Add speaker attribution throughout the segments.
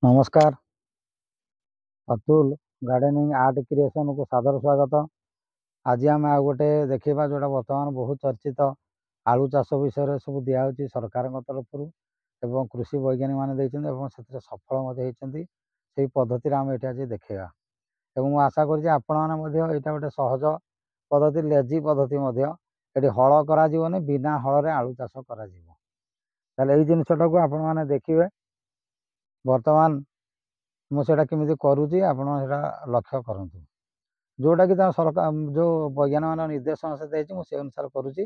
Speaker 1: नमस्कार। Atul gardening art creation को सादर स्वागत। आज आम आ गोटे देखा जोटा बर्तमान बहुत चर्चित आलू चाष विषय सब दिखाई सरकार तरफ एवं कृषि वैज्ञानिक मैंने से सफल होती पद्धति आम ये आज देखा एवं आशा कर गोटे सहज पद्धति लेजी पद्धति ये हल कर बिना हल आलू चाष कर जिनटा को आपण मैंने देखिए बर्तमान मुझे केमी करुँच आप लक्ष्य करूँ जोटा कि सरकार जो वैज्ञानिक मान निर्देशन से अनुसार करुँच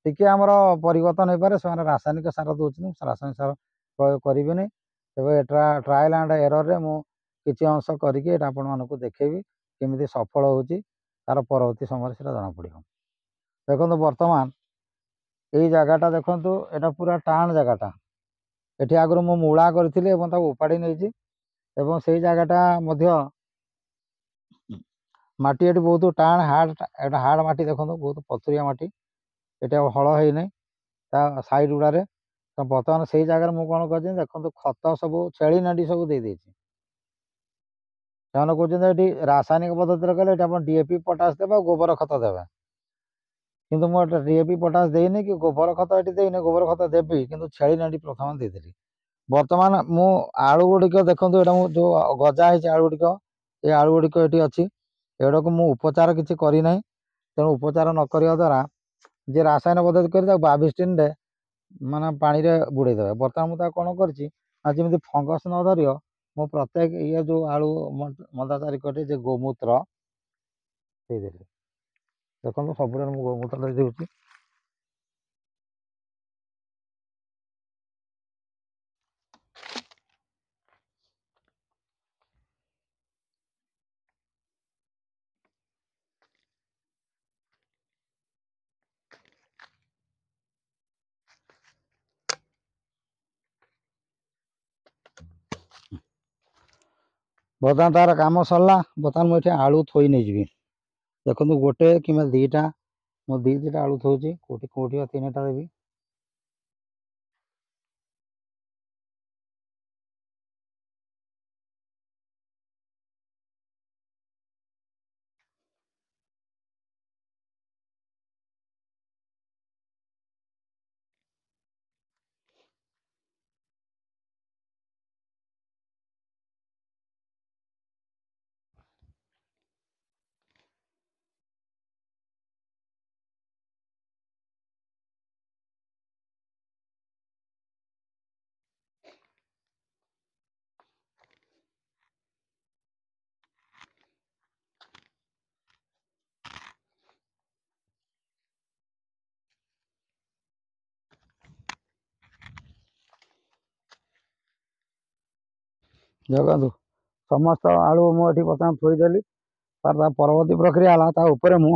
Speaker 1: टी आमर परिवर्तन हो पारे से रासायनिक सार दूसरी रासायनिक सार प्रयोग करें तेज ट्रायल एंड एरर रे मु किसी अंश करके आपण मानक देखेबी केमी सफल हो तार परवर्ती समय से जना पड़ देखो बर्तमान यही जगहटा देखु यहाँ पूरा टाण जगहटा ये आगु मु मूला करी उपाड़ी नहीं एवं से जगहटा माटी ये बहुत टाण हार्ड माटी देखो बहुत पथुरिया माटी ये हल है साइड गुड़े तो बर्तमान से जगह मुझे कौन कर देखो खत सब छेली नाड़ी सब दे कहते रासायनिक पद्धति कले डीएपी पोटास देवा गोबर खत देवा किंतु मुझे डीएपी पोटास देनी कि गोबर खत ये देनी गोबर खत देवी कि छेली नाड़ी प्रथम देदेली बर्तमान मु आलू गुड़िक देखो यहाँ जो गजा है आलू गुड़िक ये आलू गुड़िक ये अच्छी एगुड़ा को मुझे उपचार किसी करना तेणु उपचार न करवा द्वारा जी रासायन पद्धति कर 22 दिन माने पानी रे बुड़े देवे बर्तमान मुझे कौन करमी फंगस न धर मो प्रत्येक ये जो आलू मदा तारिखटे जे गोमूत्र देखो सब गोमूत्र देती बर्तमान तार कम सरला बर्तमान मुझे आलू थोई नहीं जी देखो गोटे कि दीटा मो दीटा आलू थोची कौटी कौटी 3टा देवी देखो समस्त आलू मुझे बर्तमान थोईदेली तार परवर्ती प्रक्रिया है मु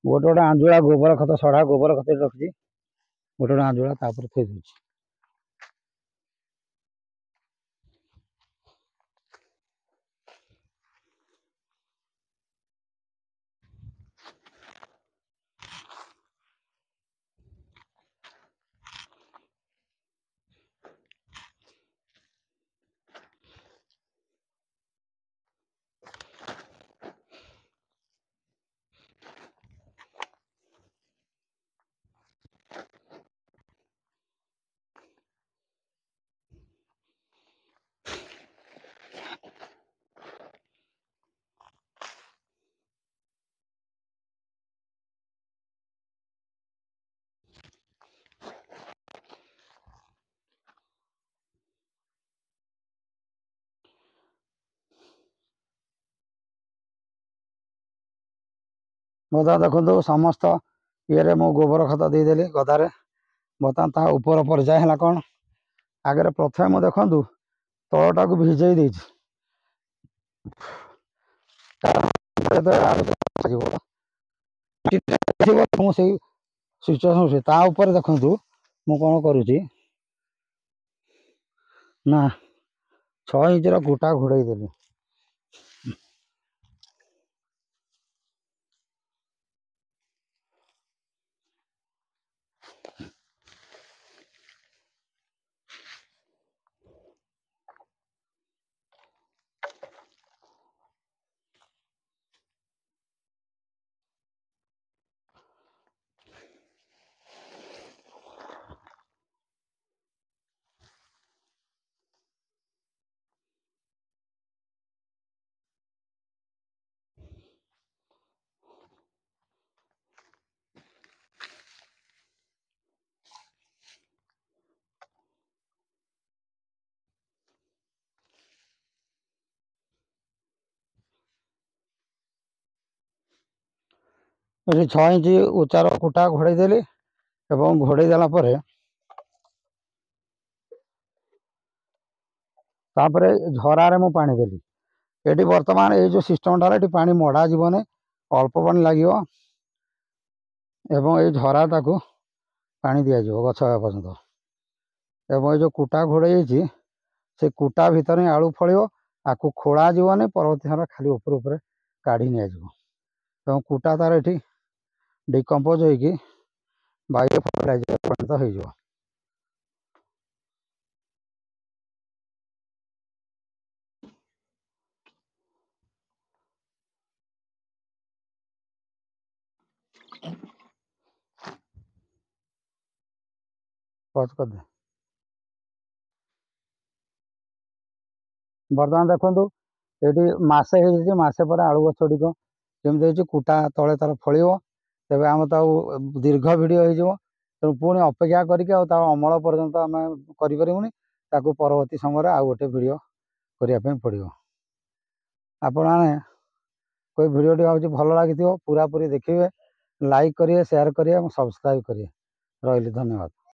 Speaker 1: गोटे गोटे आंजुला गोबर खत सड़ा गोबर खत रखी गोटे गोटे आंजुला थोई दूसरी बर्तमान देखो समस्त ये मो गोबर खत देदेली गदारे बर्तमान ता ऊपर पर्याय है कौन आगे प्रथम देखु तलटा को भिजई देछि सिचुएसन ता ऊपर देखु मु कौन करुँची ना 6 इंच गुटा घोड़े देली ଏଠି 6 ଇଞ୍ଚ ଉଚ୍ଚାର କୁଟା ଘୋଡ଼େଇ ଦେଲି ଏବଂ ଘୋଡ଼େଇ ଦେଲା ପରେ ତାପରେ ଝରାରେ ମୁଁ ପାଣି ଦେଲି। ଏଠି ବର୍ତ୍ତମାନ ଏଇ ଯେଉଁ ସିଷ୍ଟମଟା ଏଠି ପାଣି ମଡ଼ା ଯିବନି, ଅଳ୍ପ ପାଣି ଲାଗିବ ଏବଂ ଏଇ ଝରା ତାକୁ ପାଣି ଦିଆଯିବ ଗଛ ହେବା ପର୍ଯ୍ୟନ୍ତ। ଏବଂ ଏଇ ଯେଉଁ କୁଟା ଘୋଡ଼େଇ ହେଇଛି ସେ କୁଟା ଭିତରେ ହିଁ ଆଳୁ ଫଳିବ, ଆକୁ ଖୋଳା ଯିବନି, ପରବର୍ତ୍ତୀ ସମୟରେ ଖାଲି ଉପରେ ଉପରେ କାଢ଼ି ନିଆଯିବ ଏବଂ କୁଟା ତାର ଏଠି ଡିକମ୍ପୋଜ ହୋଇକି ବାୟୋ ଫର୍ଟିଲାଇଜର ପରିଣତ ହୋଇଯିବ। ପଜ କରିଦେ। ବର୍ତ୍ତମାନ ଦେଖନ୍ତୁ ଏଠି ମାସେ ହେଇଯାଇଛି, ମାସେ ପରେ ଆଳୁ ଗଛ ଗୁଡ଼ିକ ଯେମିତି ହେଇଛି କୁଟା ତଳେ ତାର ଫଳିବ। ତେବେ ଆମେ ତ ଆଉ ଦୀର୍ଘ ଭିଡ଼ିଓ ହେଇଯିବ, ତେଣୁ ପୁଣି ଅପେକ୍ଷା କରିକି ଆଉ ତା ଅମଳ ପର୍ଯ୍ୟନ୍ତ ଆମେ କରିପାରିବୁନି, ତାକୁ ପରବର୍ତ୍ତୀ ସମୟରେ ଆଉ ଗୋଟେ ଭିଡ଼ିଓ କରିବା ପାଇଁ ପଡ଼ିବ। ଆପଣମାନେ କୋଇ ଭିଡ଼ିଓଟି ଭାବୁଛି ଭଲ ଲାଗିଥିବ, ପୁରାପୁରି ଦେଖିବେ, ଲାଇକ୍ କରିବେ, ସେୟାର କରିବେ ଏବଂ ସବସ୍କ୍ରାଇବ୍ କରିବେ। ରହିଲି, ଧନ୍ୟବାଦ।